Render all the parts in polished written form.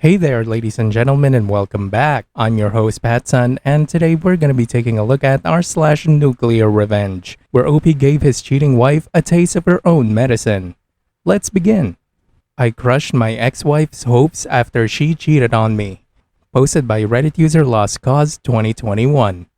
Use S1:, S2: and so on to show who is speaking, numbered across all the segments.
S1: Hey there, ladies and gentlemen, and welcome back. I'm your host, Patsun, and today we're gonna be taking a look at r/slash nuclear revenge, where OP gave his cheating wife a taste of her own medicine. Let's begin. I crushed my ex-wife's hopes after she cheated on me. Posted by Reddit user Lost Cause 2021.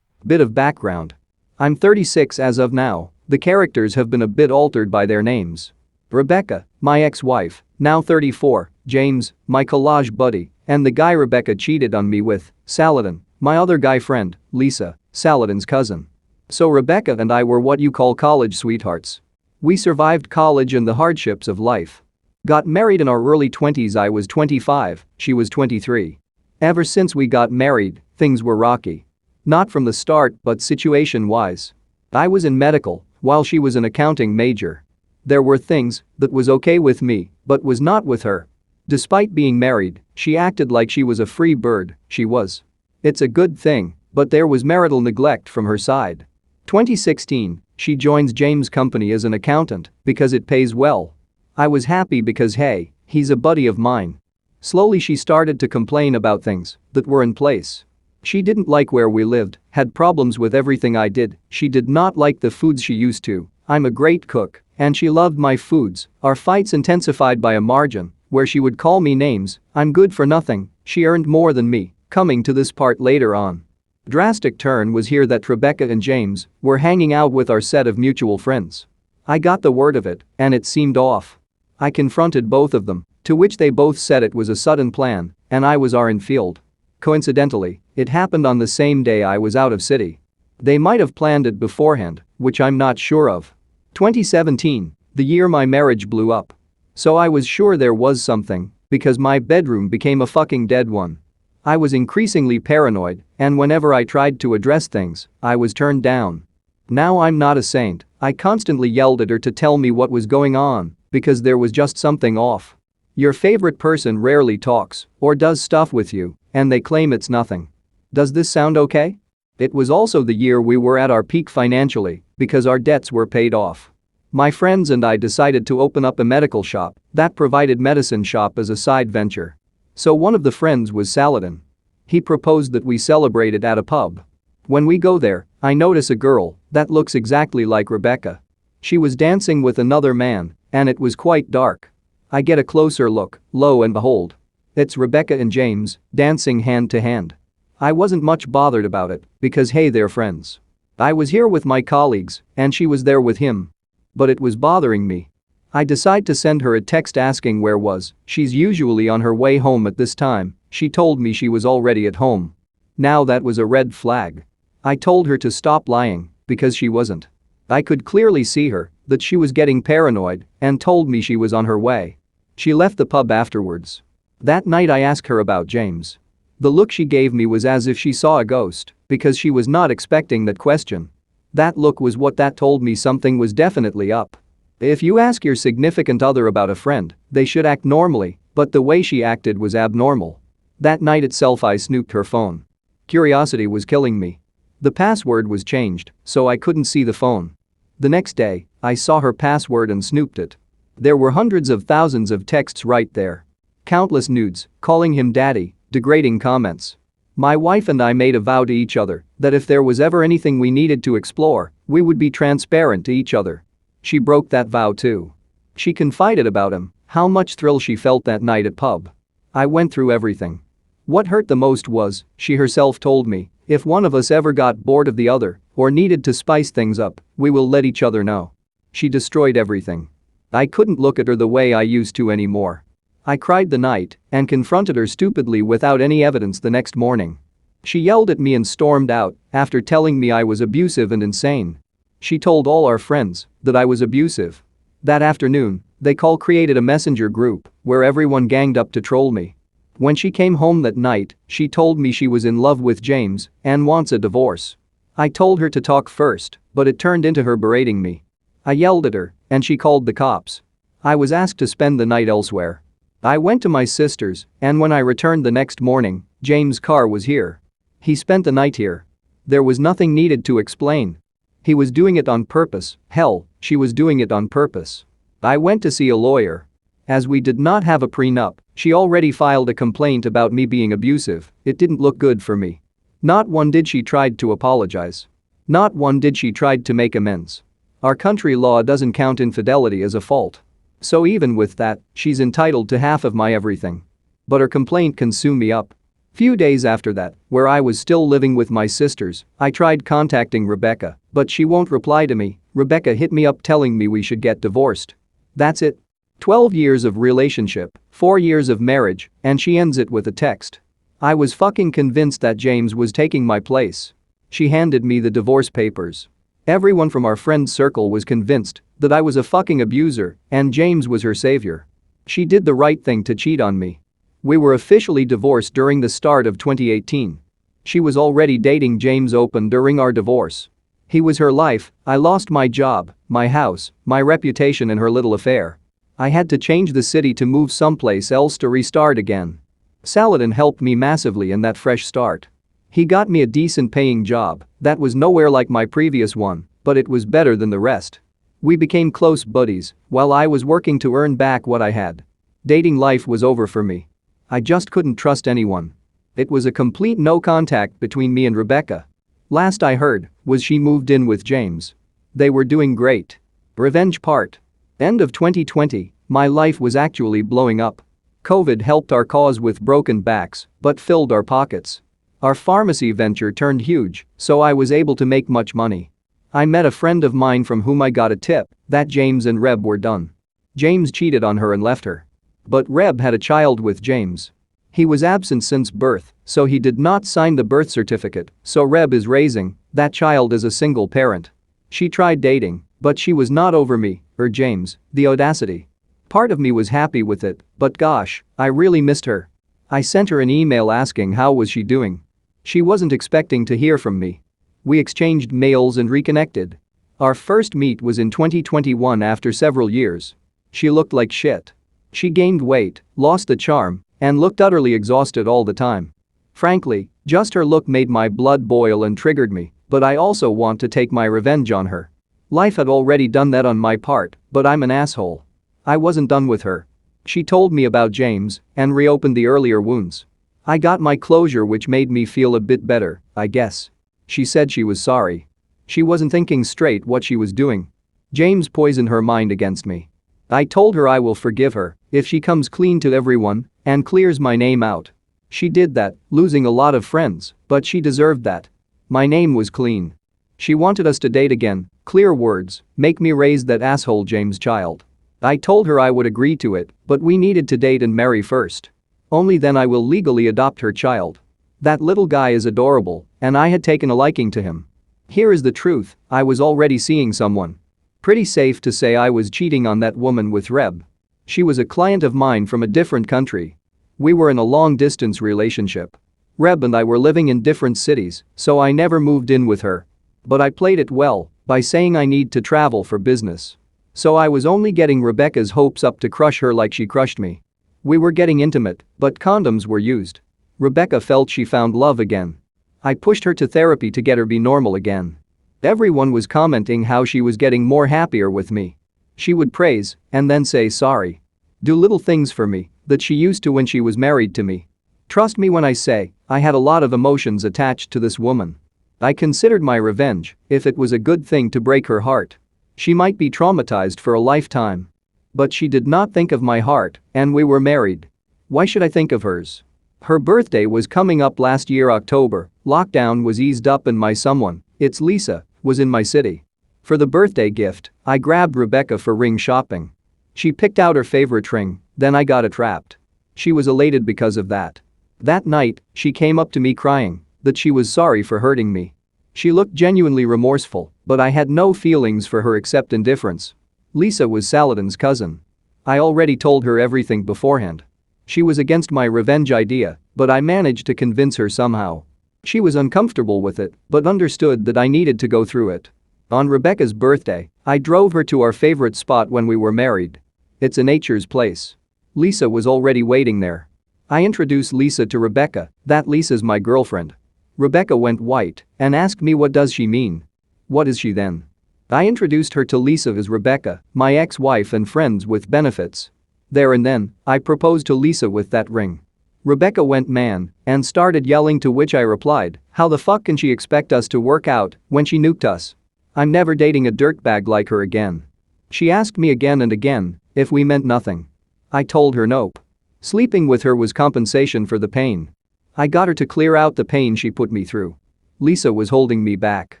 S2: Bit of background. I'm 36 as of now. The characters have been a bit altered by their names. Rebecca, my ex-wife, now 34, James, my collage buddy, and the guy Rebecca cheated on me with, Saladin, my other guy friend, Lisa, Saladin's cousin. So Rebecca and I were what you call college sweethearts. We survived college and the hardships of life. Got married in our early 20s. I was 25, she was 23. Ever since we got married, things were rocky. Not from the start, but situation-wise. I was in medical, while she was an accounting major. There were things that was okay with me, but was not with her. Despite being married, she acted like she was a free bird. She was. It's a good thing, but there was marital neglect from her side. 2016, she joins James' company as an accountant because it pays well. I was happy because hey, he's a buddy of mine. Slowly she started to complain about things that were in place. She didn't like where we lived, had problems with everything I did, she did not like the foods she used to. I'm a great cook, and she loved my foods. Our fights intensified by a margin, where she would call me names. I'm good for nothing, she earned more than me, coming to this part later on. Drastic turn was here that Rebecca and James were hanging out with our set of mutual friends. I got the word of it, and it seemed off. I confronted both of them, to which they both said it was a sudden plan, and I was Infield. Coincidentally, it happened on the same day I was out of city. They might have planned it beforehand, which I'm not sure of. 2017, the year my marriage blew up. So I was sure there was something, because my bedroom became a fucking dead one. I was increasingly paranoid, and whenever I tried to address things, I was turned down. Now I'm not a saint, I constantly yelled at her to tell me what was going on, because there was just something off. Your favorite person rarely talks, or does stuff with you, and they claim it's nothing. Does this sound okay? It was also the year we were at our peak financially, because our debts were paid off. My friends and I decided to open up a medical shop that provided medicine shop as a side venture. So one of the friends was Saladin. He proposed that we celebrate it at a pub. When we go there, I notice a girl that looks exactly like Rebecca. She was dancing with another man, and it was quite dark. I get a closer look, lo and behold. It's Rebecca and James, dancing hand to hand. I wasn't much bothered about it, because hey, they're friends. I was here with my colleagues, and she was there with him. But it was bothering me. I decide to send her a text asking where was, she's usually on her way home at this time, she told me she was already at home. Now that was a red flag. I told her to stop lying, because she wasn't. I could clearly see her, that she was getting paranoid, and told me she was on her way. She left the pub afterwards. That night I asked her about James. The look she gave me was as if she saw a ghost, because she was not expecting that question. That look was what that told me something was definitely up. If you ask your significant other about a friend, they should act normally, but the way she acted was abnormal. That night itself I snooped her phone. Curiosity was killing me. The password was changed, so I couldn't see the phone. The next day, I saw her password and snooped it. There were hundreds of thousands of texts right there. Countless nudes, calling him daddy, degrading comments. My wife and I made a vow to each other that if there was ever anything we needed to explore, we would be transparent to each other. She broke that vow too. She confided about him, how much thrill she felt that night at pub. I went through everything. What hurt the most was, she herself told me, if one of us ever got bored of the other or needed to spice things up, we will let each other know. She destroyed everything. I couldn't look at her the way I used to anymore. I cried the night and confronted her stupidly without any evidence the next morning. She yelled at me and stormed out after telling me I was abusive and insane. She told all our friends that I was abusive. That afternoon, they created a messenger group where everyone ganged up to troll me. When she came home that night, she told me she was in love with James and wants a divorce. I told her to talk first, but it turned into her berating me. I yelled at her, and she called the cops. I was asked to spend the night elsewhere. I went to my sister's, and when I returned the next morning, James' car was here. He spent the night here. There was nothing needed to explain. He was doing it on purpose, hell, she was doing it on purpose. I went to see a lawyer. As we did not have a prenup, She already filed a complaint about me being abusive. It didn't look good for me. Not one did she tried to apologize. Not one did she tried to make amends. Our country law doesn't count infidelity as a fault. So even with that, she's entitled to half of my everything. But her complaint consumed me up. Few days after that, where I was still living with my sisters, I tried contacting Rebecca, but she won't reply to me. Rebecca hit me up telling me we should get divorced. That's it. 12 years of relationship, 4 years of marriage, and she ends it with a text. I was fucking convinced that James was taking my place. She handed me the divorce papers. Everyone from our friend circle was convinced that I was a fucking abuser and James was her savior. She did the right thing to cheat on me. We were officially divorced during the start of 2018. She was already dating James open during our divorce. He was her life. I lost my job, my house, my reputation in her little affair. I had to change the city to move someplace else to restart again. Saladin helped me massively in that fresh start. He got me a decent paying job that was nowhere like my previous one, but it was better than the rest. We became close buddies while I was working to earn back what I had. Dating life was over for me. I just couldn't trust anyone. It was a complete no contact between me and Rebecca. Last I heard was she moved in with James. They were doing great. Revenge part. End of 2020, my life was actually blowing up. COVID helped our cause with broken backs, but filled our pockets. Our pharmacy venture turned huge, so I was able to make much money. I met a friend of mine from whom I got a tip that James and Reb were done. James cheated on her and left her. But Reb had a child with James. He was absent since birth, so he did not sign the birth certificate, so Reb is raising that child as a single parent. She tried dating, but she was not over me or James. The audacity. Part of me was happy with it, but gosh, I really missed her. I sent her an email asking how was she doing. She wasn't expecting to hear from me. We exchanged mails and reconnected. Our first meet was in 2021 after several years. She looked like shit. She gained weight, lost the charm, and looked utterly exhausted all the time. Frankly, just her look made my blood boil and triggered me, but I also want to take my revenge on her. Life had already done that on my part, but I'm an asshole. I wasn't done with her. She told me about James and reopened the earlier wounds. I got my closure, which made me feel a bit better, I guess. She said she was sorry. She wasn't thinking straight what she was doing. James poisoned her mind against me. I told her I will forgive her if she comes clean to everyone and clears my name out. She did that, losing a lot of friends, but she deserved that. My name was clean. She wanted us to date again, clear words, make me raise that asshole James' child. I told her I would agree to it, but we needed to date and marry first. Only then I will legally adopt her child. That little guy is adorable, and I had taken a liking to him. Here is the truth, I was already seeing someone. Pretty safe to say I was cheating on that woman with Reb. She was a client of mine from a different country. We were in a long-distance relationship. Reb and I were living in different cities, so I never moved in with her. But I played it well by saying I need to travel for business. So I was only getting Rebecca's hopes up to crush her like she crushed me. We were getting intimate, but condoms were used. Rebecca felt she found love again. I pushed her to therapy to get her be normal again. Everyone was commenting how she was getting more happier with me. She would praise and then say sorry. Do little things for me that she used to when she was married to me. Trust me when I say, I had a lot of emotions attached to this woman. I considered my revenge if it was a good thing to break her heart. She might be traumatized for a lifetime. But she did not think of my heart, and we were married. Why should I think of hers? Her birthday was coming up last year October, lockdown was eased up and my someone, it's Lisa, was in my city. For the birthday gift, I grabbed Rebecca for ring shopping. She picked out her favorite ring, then I got it wrapped. She was elated because of that. That night, she came up to me crying that she was sorry for hurting me. She looked genuinely remorseful, but I had no feelings for her except indifference. Lisa was Saladin's cousin. I already told her everything beforehand. She was against my revenge idea, but I managed to convince her somehow. She was uncomfortable with it, but understood that I needed to go through it. On Rebecca's birthday, I drove her to our favorite spot when we were married. It's a nature's place. Lisa was already waiting there. I introduced Lisa to Rebecca, that Lisa's my girlfriend. Rebecca went white and asked me what does she mean? What is she then? I introduced her to Lisa as Rebecca, my ex-wife and friends with benefits. There and then, I proposed to Lisa with that ring. Rebecca went man and started yelling, to which I replied, how the fuck can she expect us to work out when she nuked us? I'm never dating a dirtbag like her again. She asked me again and again if we meant nothing. I told her nope. Sleeping with her was compensation for the pain. I got her to clear out the pain she put me through. Lisa was holding me back.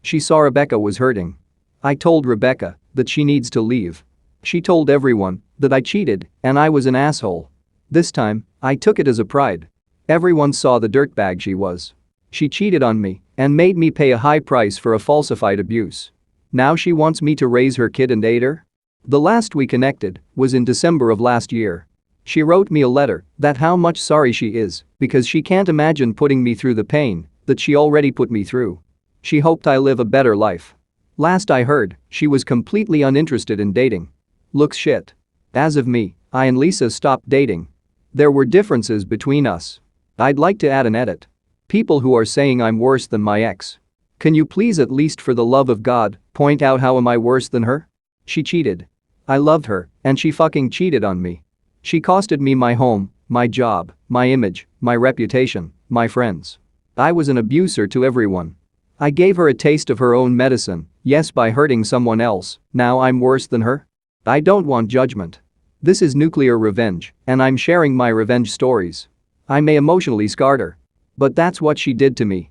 S2: She saw Rebecca was hurting. I told Rebecca that she needs to leave. She told everyone that I cheated and I was an asshole. This time, I took it as a pride. Everyone saw the dirtbag she was. She cheated on me and made me pay a high price for a falsified abuse. Now she wants me to raise her kid and aid her? The last we connected was in December of last year. She wrote me a letter that how much sorry she is because she can't imagine putting me through the pain that she already put me through. She hoped I live a better life. Last I heard, she was completely uninterested in dating. Looks shit. As of me, I and Lisa stopped dating. There were differences between us. I'd like to add an edit. People who are saying I'm worse than my ex. Can you please, at least for the love of God, point out how am I worse than her? She cheated. I loved her and she fucking cheated on me. She costed me my home, my job, my image, my reputation, my friends. I was an abuser to everyone. I gave her a taste of her own medicine, yes, by hurting someone else. Now I'm worse than her? I don't want judgment. This is Nuclear Revenge, and I'm sharing my revenge stories. I may emotionally scarred her, but that's what she did to me.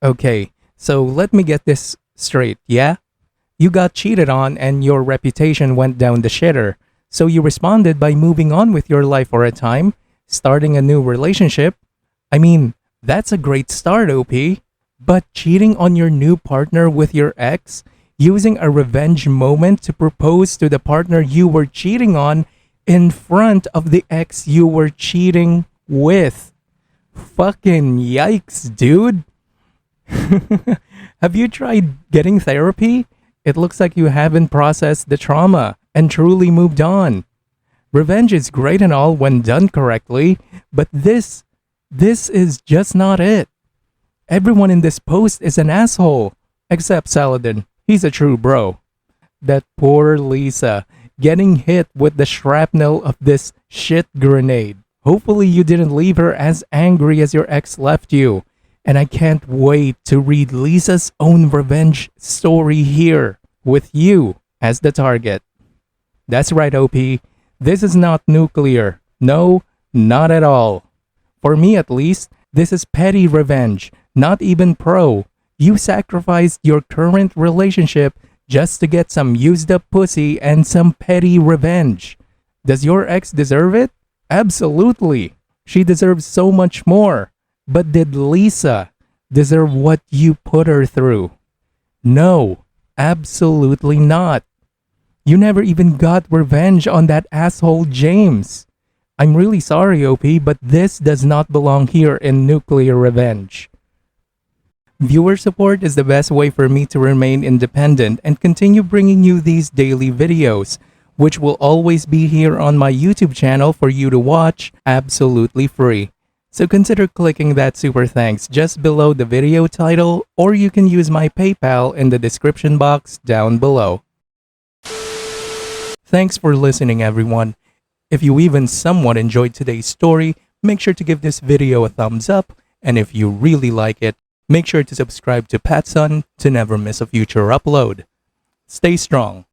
S1: Okay, so let me get this straight, yeah? You got cheated on and your reputation went down the shitter, so you responded by moving on with your life for a time, starting a new relationship. I mean, that's a great start, OP. But cheating on your new partner with your ex, using a revenge moment to propose to the partner you were cheating on in front of the ex you were cheating with. Fucking yikes, dude. Have you tried getting therapy? It looks like you haven't processed the trauma and truly moved on. Revenge is great and all when done correctly, but this is just not it. Everyone in this post is an asshole, except Saladin. He's a true bro. That poor Lisa, getting hit with the shrapnel of this shit grenade. Hopefully you didn't leave her as angry as your ex left you. And I can't wait to read Lisa's own revenge story here, with you as the target. That's right, OP. This is not nuclear. No, not at all. For me at least, this is petty revenge, not even pro. You sacrificed your current relationship just to get some used up pussy and some petty revenge. Does your ex deserve it? Absolutely. She deserves so much more. But did Lisa deserve what you put her through? No, absolutely not. You never even got revenge on that asshole James. I'm really sorry, OP, but this does not belong here in Nuclear Revenge. Viewer support is the best way for me to remain independent and continue bringing you these daily videos, which will always be here on my YouTube channel for you to watch absolutely free. So consider clicking that super thanks just below the video title, or you can use my PayPal in the description box down below. Thanks for listening, everyone. If you even somewhat enjoyed today's story, make sure to give this video a thumbs up, and if you really like it, make sure to subscribe to PattSun to never miss a future upload. Stay strong.